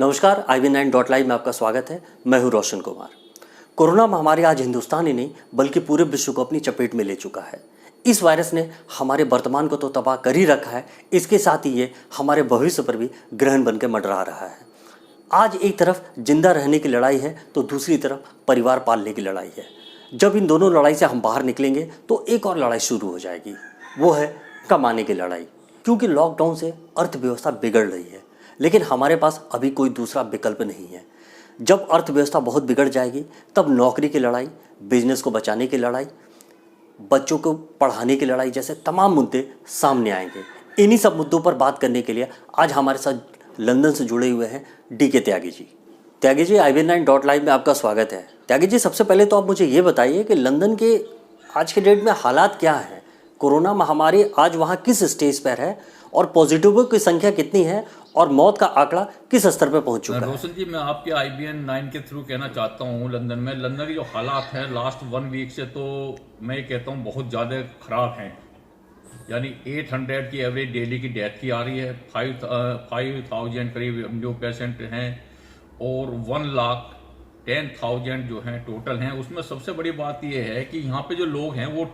नमस्कार, IB9.live में आपका स्वागत है। मैं हूं रोशन कुमार। कोरोना महामारी आज हिंदुस्तान ही नहीं बल्कि पूरे विश्व को अपनी चपेट में ले चुका है। इस वायरस ने हमारे वर्तमान को तो तबाह कर ही रखा है, इसके साथ ही ये हमारे भविष्य पर भी ग्रहण बनकर मंडरा रहा है। आज एक तरफ जिंदा रहने की लड़ाई है तो दूसरी तरफ परिवार पालने की लड़ाई है। जब इन दोनों लड़ाई से हम बाहर निकलेंगे तो एक और लड़ाई शुरू हो जाएगी, वो है कमाने की लड़ाई। क्योंकि लॉकडाउन से अर्थव्यवस्था बिगड़ रही है, लेकिन हमारे पास अभी कोई दूसरा विकल्प नहीं है। जब अर्थव्यवस्था बहुत बिगड़ जाएगी तब नौकरी की लड़ाई, बिजनेस को बचाने की लड़ाई, बच्चों को पढ़ाने की लड़ाई जैसे तमाम मुद्दे सामने आएंगे। इन्हीं सब मुद्दों पर बात करने के लिए आज हमारे साथ लंदन से जुड़े हुए हैं DK त्यागी जी। त्यागी जी, IB9.live में आपका स्वागत है। त्यागी जी, सबसे पहले तो आप मुझे ये बताइए कि लंदन के आज के डेट में हालात क्या हैं? कोरोना महामारी आज वहाँ किस स्टेज पर है और पॉजिटिवों की संख्या कितनी है और मौत का आंकड़ा किस स्तर पर पहुंच चुका है? रोशन जी, मैं आपके IBN9 के थ्रू कहना चाहता हूँ, लंदन की जो हालात है लास्ट 1 वीक से तो मैं कहता हूँ बहुत ज़्यादा ख़राब हैं। यानी 800 की एवरेज डेली की डेथ की आ रही है, 5,000 करीब जो पेशेंट हैं और 1,10,000 जो हैं टोटल हैं। उसमें सबसे बड़ी बात यह है कि यहाँ पे जो लोग हैं वो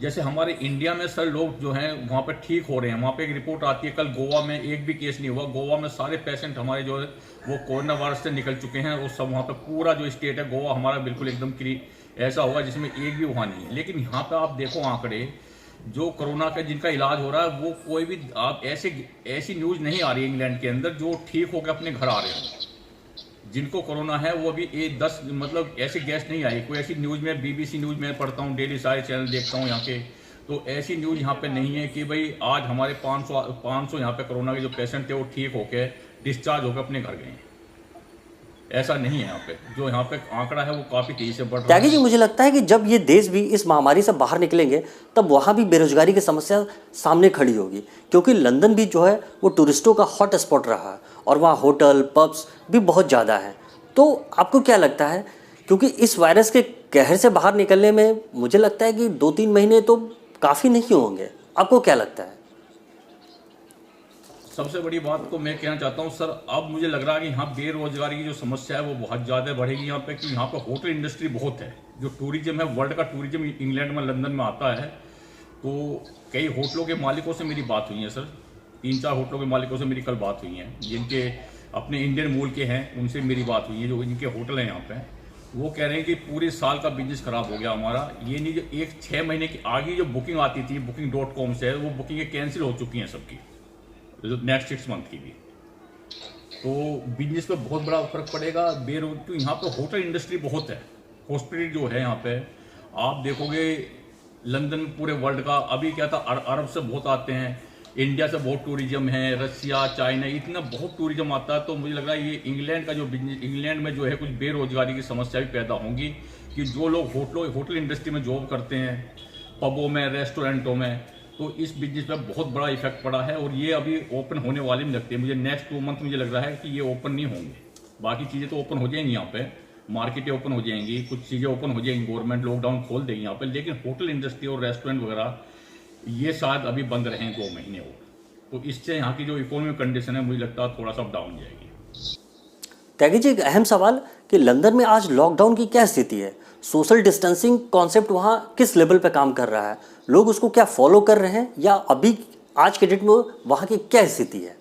जैसे हमारे इंडिया में सर लोग जो हैं वहाँ पे ठीक हो रहे हैं। वहाँ पे एक रिपोर्ट आती है, कल गोवा में एक भी केस नहीं हुआ। गोवा में सारे पेशेंट हमारे जो है वो कोरोना वायरस से निकल चुके हैं और सब वहाँ पे पूरा जो स्टेट है गोवा हमारा बिल्कुल एकदम ऐसा होगा जिसमें एक भी वहाँ नहीं है। लेकिन यहाँ पे आप देखो आंकड़े, जो कोरोना का जिनका इलाज हो रहा है वो कोई भी आप ऐसी न्यूज़ नहीं आ रही है इंग्लैंड के अंदर जो ठीक होकर अपने घर आ रहे हैं। जिनको कोरोना है वो अभी 10 मतलब ऐसे गेस्ट नहीं आई। कोई ऐसी न्यूज़ में BBC न्यूज़ में पढ़ता हूँ, डेली सारे चैनल देखता हूँ यहाँ के, तो ऐसी न्यूज़ यहाँ पे नहीं है कि भाई आज हमारे 500 यहाँ पे कोरोना के जो पेशेंट थे वो ठीक होके डिस्चार्ज होकर अपने घर गए। ऐसा नहीं है यहाँ पे। जो यहाँ पे आंकड़ा है वो काफ़ी तेजी से बढ़ रहा है। त्यागी जी, मुझे लगता है कि जब ये देश भी इस महामारी से बाहर निकलेंगे तब वहाँ भी बेरोजगारी की समस्या सामने खड़ी होगी, क्योंकि लंदन भी जो है वो टूरिस्टों का हॉट स्पॉट रहा है और वहाँ होटल पब्स भी बहुत ज़्यादा हैं। तो आपको क्या लगता है, क्योंकि इस वायरस के कहर से बाहर निकलने में मुझे लगता है कि 2-3 महीने तो काफ़ी नहीं होंगे, आपको क्या लगता है? सबसे बड़ी बात को मैं कहना चाहता हूँ सर, अब मुझे लग रहा है कि यहाँ बेरोजगारी की जो समस्या है वो बहुत ज़्यादा बढ़ेगी यहाँ पे, क्योंकि यहाँ पे होटल इंडस्ट्री बहुत है। जो टूरिज्म है, वर्ल्ड का टूरिज्म इंग्लैंड में, लंदन में आता है। तो कई होटलों के मालिकों से मेरी बात हुई है सर, 3-4 होटलों के मालिकों से मेरी कल बात हुई है जिनके अपने इंडियन मूल के हैं, उनसे मेरी बात हुई है जो इनके होटल हैं यहाँ पे। वो कह रहे हैं कि पूरे साल का बिजनेस खराब हो गया हमारा। ये नहीं, जो 6 महीने की आगे जो बुकिंग आती थी booking.com से, वो बुकिंगें कैंसिल हो चुकी हैं सबकी, नेक्स्ट 6 मंथ की भी। तो बिजनेस पे बहुत बड़ा फर्क पड़ेगा। क्योंकि यहाँ पे होटल इंडस्ट्री बहुत है, हॉस्पिटल जो है यहाँ पे आप देखोगे लंदन में पूरे वर्ल्ड का अभी क्या था, अरब से बहुत आते हैं, इंडिया से बहुत टूरिज्म है, रसिया, चाइना, इतना बहुत टूरिज्म आता है। तो मुझे लग रहा है ये इंग्लैंड का जो बिजनेस, इंग्लैंड में जो है कुछ बेरोजगारी की समस्या भी पैदा होंगी कि जो लोग होटल इंडस्ट्री में जॉब करते हैं, पबों में, रेस्टोरेंटों में, तो इस बिजनेस पे बहुत बड़ा इफेक्ट पड़ा है। और ये अभी ओपन होने वाले नहीं लगते मुझे, नेक्स्ट 2 मंथ मुझे लग रहा है कि ये ओपन नहीं होंगे। बाकी चीज़ें तो ओपन हो जाएंगी, यहाँ पे मार्केटें ओपन हो जाएंगी, कुछ चीज़ें ओपन हो जाएंगी, गवर्नमेंट लॉकडाउन खोल देगी यहाँ पे। लेकिन होटल इंडस्ट्री और रेस्टोरेंट वगैरह ये शायद अभी बंद रहें 2 महीने और। तो इससे यहाँ की जो इकोनॉमिक कंडीशन है मुझे लगता है थोड़ा सा डाउन जाएगी। त्यागी जी, एक अहम सवाल कि लंदन में आज लॉकडाउन की क्या स्थिति है? सोशल डिस्टेंसिंग कॉन्सेप्ट वहाँ किस लेवल पे काम कर रहा है? लोग उसको क्या फॉलो कर रहे हैं या अभी आज के डेट में वहाँ की क्या स्थिति है?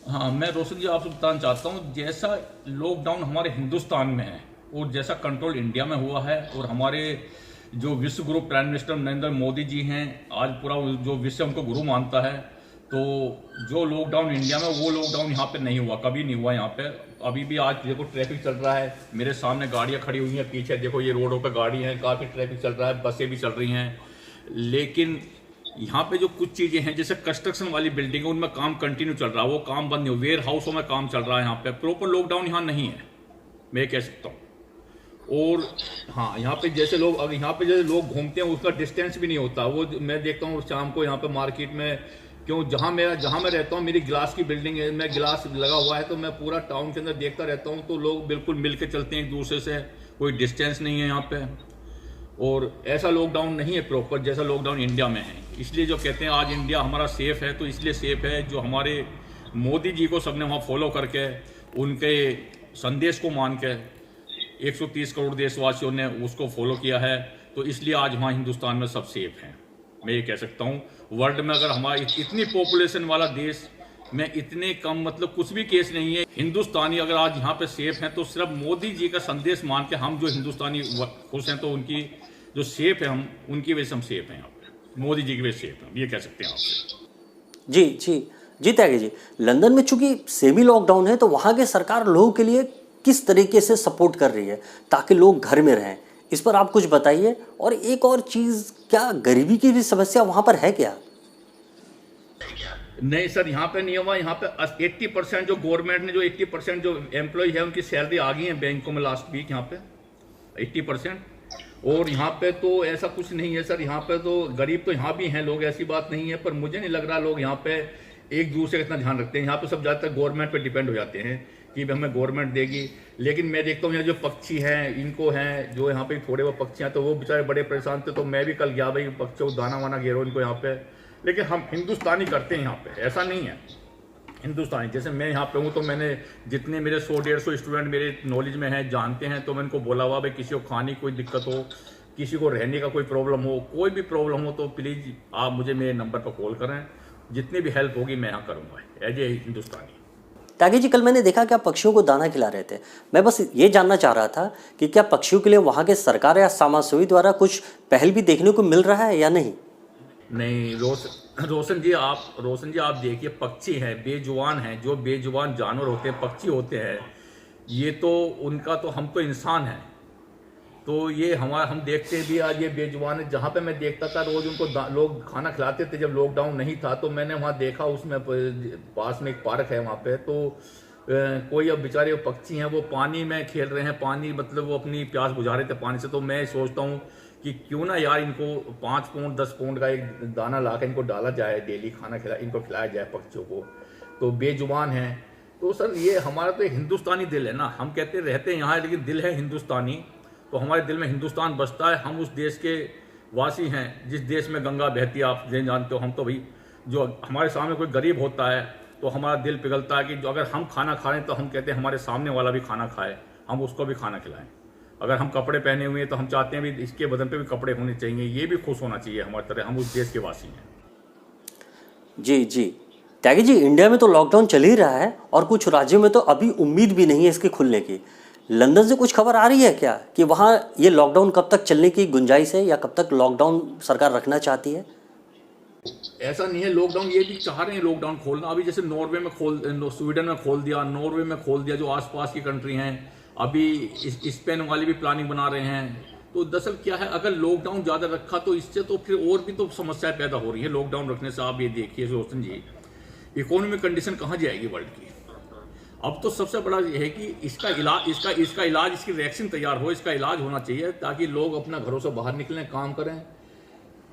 हाँ, मैं रोशन जी आपसे बताना चाहता हूँ, जैसा लॉकडाउन हमारे हिंदुस्तान में है और जैसा कंट्रोल इंडिया में हुआ है, और हमारे जो विश्व गुरु प्राइम मिनिस्टर नरेंद्र मोदी जी हैं, आज पूरा जो विश्व उनको गुरु मानता है, तो जो लॉकडाउन इंडिया में, वो लॉकडाउन यहाँ पे नहीं हुआ, कभी नहीं हुआ यहाँ पे। अभी भी आज देखो ट्रैफिक चल रहा है, मेरे सामने गाड़ियाँ खड़ी हुई हैं, पीछे देखो ये रोडों पे गाड़ी हैं, काफ़ी ट्रैफिक चल रहा है, बसें भी चल रही हैं। लेकिन यहाँ पे जो कुछ चीज़ें हैं जैसे कंस्ट्रक्शन वाली बिल्डिंग है, उनमें काम कंटिन्यू चल रहा है, वो काम बंद नहीं हुआ। वेयर हाउसों में काम चल रहा है यहाँ पे, प्रॉपर लॉकडाउन यहाँ नहीं है, मैं कह सकता हूँ। और हाँ, यहाँ पे जैसे लोग, अगर यहाँ पे जैसे लोग घूमते हैं उसका डिस्टेंस भी नहीं होता। वो मैं देखता हूँ शाम को यहाँ पे मार्केट में, क्यों जहाँ मैं रहता हूँ, मेरी ग्लास की बिल्डिंग है, मैं ग्लास लगा हुआ है, तो मैं पूरा टाउन के अंदर देखता रहता हूँ, तो लोग बिल्कुल मिल के चलते हैं एक दूसरे से, कोई डिस्टेंस नहीं है यहाँ पे। और ऐसा लॉकडाउन नहीं है प्रॉपर जैसा लॉकडाउन इंडिया में है। इसलिए जो कहते हैं आज इंडिया हमारा सेफ है, तो इसलिए सेफ है जो हमारे मोदी जी को सबने वहाँ फॉलो करके उनके संदेश को मान के 130 करोड़ देशवासियों ने उसको फॉलो किया है, तो इसलिए आज वहाँ हिंदुस्तान में सब सेफ हैं। मैं ये कह सकता हूँ वर्ल्ड में अगर हमारी इतनी पॉपुलेशन वाला देश में इतने कम मतलब कुछ भी केस नहीं है, हिंदुस्तानी अगर आज यहाँ पे सेफ हैं तो सिर्फ मोदी जी का संदेश मान के हम जो हिंदुस्तानी खुश हैं, तो उनकी जो सेफ है हम उनकी वजह से हम सेफ हैं यहाँ पे, मोदी जी की वजह से सेफ हैं, ये कह सकते हैं आपसे। जी जी जी त्यागी जी, लंदन में चूंकि सेमी लॉकडाउन है तो वहाँ की सरकार लोगों के लिए किस तरीके से सपोर्ट कर रही है ताकि लोग घर में रहें, इस पर आप कुछ बताइए। और एक और चीज़, क्या गरीबी की भी समस्या वहाँ पर है क्या? नहीं सर, यहाँ पे नहीं हुआ। यहाँ पे 80% जो गवर्नमेंट ने जो 80% जो एम्प्लॉय है उनकी सैलरी आ गई है बैंकों में लास्ट वीक, यहाँ पे 80%। और यहाँ पे तो ऐसा कुछ नहीं है सर, यहाँ पे तो गरीब तो यहाँ भी हैं लोग, ऐसी बात नहीं है, पर मुझे नहीं लग रहा लोग यहाँ पे एक दूसरे का इतना ध्यान रखते हैं। यहाँ पे सब ज़्यादातर गवर्नमेंट पे डिपेंड हो जाते हैं कि हमें गवर्नमेंट देगी। लेकिन मैं देखता हूँ यहाँ जो पक्षी हैं, इनको हैं जो यहाँ पे थोड़े वो पक्षी हैं, तो वो बेचारे बड़े परेशान थे। तो मैं भी कल गया भाई पक्षियों को दाना वाना घेरो इनको यहाँ पे। लेकिन हम हिंदुस्तानी करते हैं यहाँ पे, ऐसा नहीं है। हिंदुस्तानी जैसे मैं यहाँ पे हूँ तो मैंने जितने मेरे 100-150 स्टूडेंट मेरे नॉलेज में हैं, जानते हैं, तो मैं उनको बोला हुआ भाई किसी को खाने की कोई दिक्कत हो, किसी को रहने का कोई प्रॉब्लम हो, कोई भी प्रॉब्लम हो तो प्लीज़ आप मुझे मेरे नंबर पर कॉल करें, जितनी भी हेल्प होगी मैं यहाँ करूँगा एज ए हिंदुस्तानी। त्यागी जी, कल मैंने देखा कि आप पक्षियों को दाना खिला रहे थे। मैं बस ये जानना चाह रहा था कि क्या पक्षियों के लिए वहाँ के सरकार या समाजसेवी द्वारा कुछ पहल भी देखने को मिल रहा है या नहीं? नहीं रोशन जी आप देखिए, पक्षी हैं, बेजुबान हैं, जो बेजुबान जानवर होते हैं, पक्षी होते हैं, ये तो उनका तो हम तो इंसान हैं, तो ये हम देखते भी आज ये बेजुबान है। जहाँ पे मैं देखता था रोज उनको लोग खाना खिलाते थे जब लॉकडाउन नहीं था, तो मैंने वहाँ देखा उसमें पास में एक पार्क है वहाँ पे, तो कोई अब बेचारे पक्षी हैं वो पानी में खेल रहे हैं, पानी मतलब वो अपनी प्यास बुझा रहे थे पानी से। तो मैं सोचता हूँ कि क्यों ना यार इनको 5 पाउंड 10 पाउंड का एक दाना ला के इनको डाला जाए, डेली खाना इनको खिलाया जाए पक्षियों को। तो बेजुबान हैं, तो सर ये हमारा तो एक हिंदुस्तानी दिल है ना, हम कहते रहते हैं यहाँ लेकिन दिल है हिंदुस्तानी, तो हमारे दिल में हिंदुस्तान बसता है। हम उस देश के वासी हैं जिस देश में गंगा बहती है, आप जानते हो। हम तो भाई जो हमारे सामने कोई गरीब होता है तो हमारा दिल पिघलता है कि जो अगर हम खाना खा रहे हैं तो हम कहते हैं हमारे सामने वाला भी खाना खाए, हम उसको भी खाना खिलाएं। अगर हम कपड़े पहने हुए हैं तो हम चाहते हैं भी इसके बदन पे भी कपड़े होने चाहिए, ये भी खुश होना चाहिए हमारी तरह, हम उस देश के वासी हैं। जी जी त्यागी जी, इंडिया में तो लॉकडाउन चल ही रहा है और कुछ राज्यों में तो अभी उम्मीद भी नहीं है इसके खुलने की। लंदन से कुछ खबर आ रही है क्या कि वहाँ ये लॉकडाउन कब तक चलने की गुंजाइश है या कब तक लॉकडाउन सरकार रखना चाहती है? ऐसा नहीं है, लॉकडाउन ये भी चाह रहे हैं लॉकडाउन खोलना। अभी जैसे नॉर्वे में स्वीडन में खोल दिया, नॉर्वे में खोल दिया, जो आसपास की कंट्री हैं। अभी स्पेन वाली भी प्लानिंग बना रहे हैं। तो दरअसल क्या है, अगर लॉकडाउन ज़्यादा रखा तो इससे तो फिर और भी तो समस्याएं पैदा हो रही है लॉकडाउन रखने से। आप ये देखिए रोशन जी, इकोनॉमिक कंडीशन कहाँ जाएगी वर्ल्ड की। अब तो सबसे बड़ा ये है कि इसका इलाज इसकी वैक्सीन तैयार हो, इसका इलाज होना चाहिए ताकि लोग अपना घरों से बाहर निकलें, काम करें।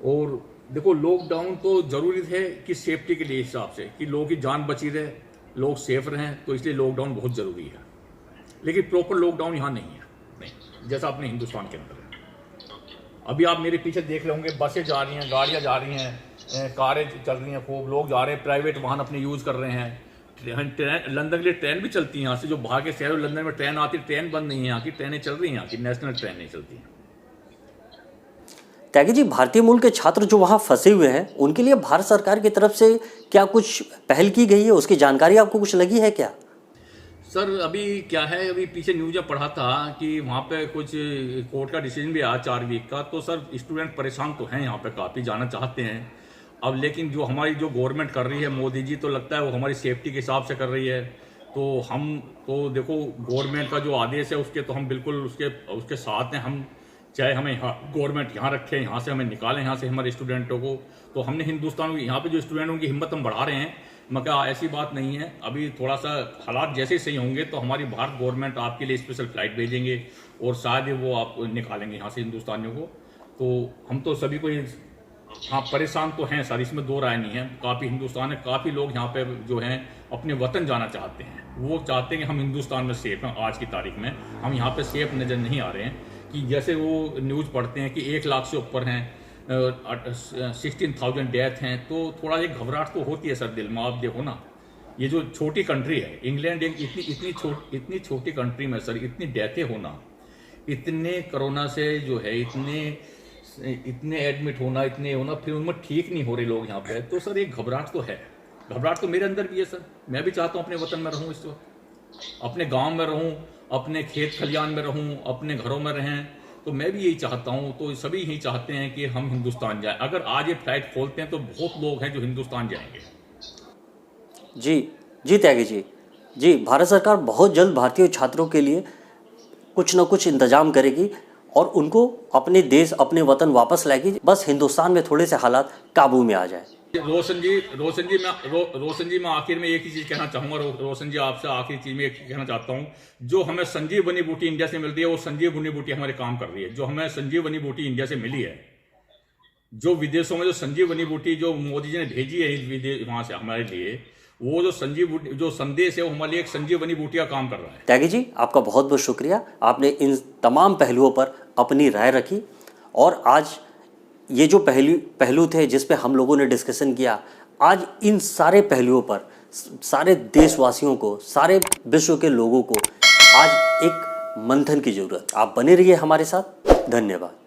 और देखो लॉकडाउन तो ज़रूरी है कि सेफ्टी के लिए हिसाब से कि लोगों की जान बची रहे, लोग सेफ रहें, तो इसलिए लॉकडाउन बहुत ज़रूरी है। लेकिन प्रॉपर लॉकडाउन यहाँ नहीं है, नहीं जैसा अपने हिंदुस्तान के अंदर है। अभी आप मेरे पीछे देख रहे होंगे, बसें जा रही हैं, गाड़ियाँ जा रही हैं, कारें चल रही हैं, खूब लोग जा रहे हैं, प्राइवेट वाहन अपने यूज़ कर रहे हैं। ट्रेन लंदन के लिए ट्रेन भी चलती है यहाँ से, जो बाहर के शहर लंदन में ट्रेन आती है, ट्रेन बंद नहीं है, यहाँ की ट्रेनें चल रही हैं, यहाँ की नेशनल ट्रेन नहीं चलती हैं। त्यागी जी, भारतीय मूल के छात्र जो वहाँ फंसे हुए हैं उनके लिए भारत सरकार की तरफ से क्या कुछ पहल की गई है, उसकी जानकारी आपको कुछ लगी है क्या? सर अभी क्या है, अभी पीछे न्यूज़ में पढ़ा था कि वहाँ पे कुछ कोर्ट का डिसीजन भी आया 4 वीक का। तो सर स्टूडेंट परेशान तो हैं यहाँ पे, काफ़ी जाना चाहते हैं अब। लेकिन जो हमारी जो गवर्नमेंट कर रही है, मोदी जी, तो लगता है वो हमारी सेफ्टी के हिसाब से कर रही है। तो हम तो देखो गवर्नमेंट का जो आदेश है उसके तो हम बिल्कुल उसके साथ हैं। हम चाहे हमें गवर्नमेंट यहाँ रखे, यहाँ से हमें निकालें, यहाँ से हमारे स्टूडेंटों को। तो हमने हिंदुस्तान यहाँ पे जो स्टूडेंट उनकी हिम्मत हम बढ़ा रहे हैं। मगर ऐसी बात नहीं है, अभी थोड़ा सा हालात जैसे सही होंगे तो हमारी भारत गवर्नमेंट आपके लिए स्पेशल फ्लाइट भेजेंगे और शायद वो आप निकालेंगे यहाँ से हिंदुस्तानियों को। तो हम तो सभी को हाँ परेशान तो हैं सर, इसमें दो राय नहीं है। काफ़ी हिंदुस्तान है, काफ़ी लोग यहाँ पे जो हैं अपने वतन जाना चाहते हैं। वो चाहते हैं कि हम हिंदुस्तान में सेफ हैं। आज की तारीख में हम यहाँ पे सेफ नज़र नहीं आ रहे हैं। कि जैसे वो न्यूज़ पढ़ते हैं कि 1 लाख से ऊपर हैं, 16,000 डेथ हैं, तो थोड़ा एक घबराहट तो होती है सर दिल में। आप देखो ना, ये जो छोटी कंट्री है इंग्लैंड, एक इतनी छोटी कंट्री में सर इतनी डेथें होना, इतने कोरोना से जो है इतने एडमिट होना, इतने होना, फिर उनमें ठीक नहीं हो रहे लोग यहाँ पे, तो सर एक घबराहट तो है। घबराहट तो मेरे अंदर भी है सर। मैं भी चाहता हूँ अपने वतन में रहूँ, इस वक्त अपने गांव में रहूँ, अपने खेत खलियान में रहूँ, अपने घरों में रहें, तो मैं भी यही चाहता हूँ। तो सभी यही चाहते हैं कि हम हिंदुस्तान जाएं। अगर आज ये फ्लाइट खोलते हैं तो बहुत लोग हैं जो हिंदुस्तान जाएंगे। जी जी त्यागी जी, जी भारत सरकार बहुत जल्द भारतीय छात्रों के लिए कुछ न कुछ इंतजाम करेगी और उनको अपने देश अपने वतन वापस लाएगी, बस हिंदुस्तान में थोड़े से हालात काबू में आ जाए। रोशन जी मैं आखिर में एक ही चीज़ कहना चाहूँगा। रोशन जी आपसे आखिरी चीज़ में एक कहना चाहता हूँ, जो हमें संजीवनी बूटी इंडिया से मिल रही है वो संजीवनी बूटी हमारे काम कर रही है। जो हमें संजीवनी बूटी इंडिया से मिली है, जो विदेशों में जो संजीवनी बूटी जो मोदी जी ने भेजी है वहाँ से हमारे लिए, वो जो संदेश है वो हमारे लिए एक संजीवनी बूटी का काम कर रहा है। त्यागी जी आपका बहुत बहुत शुक्रिया, आपने इन तमाम पहलुओं पर अपनी राय रखी और आज ये जो पहलू थे जिस पे हम लोगों ने डिस्कशन किया, आज इन सारे पहलुओं पर सारे देशवासियों को, सारे विश्व के लोगों को आज एक मंथन की ज़रूरत। आप बने रहिए हमारे साथ। धन्यवाद।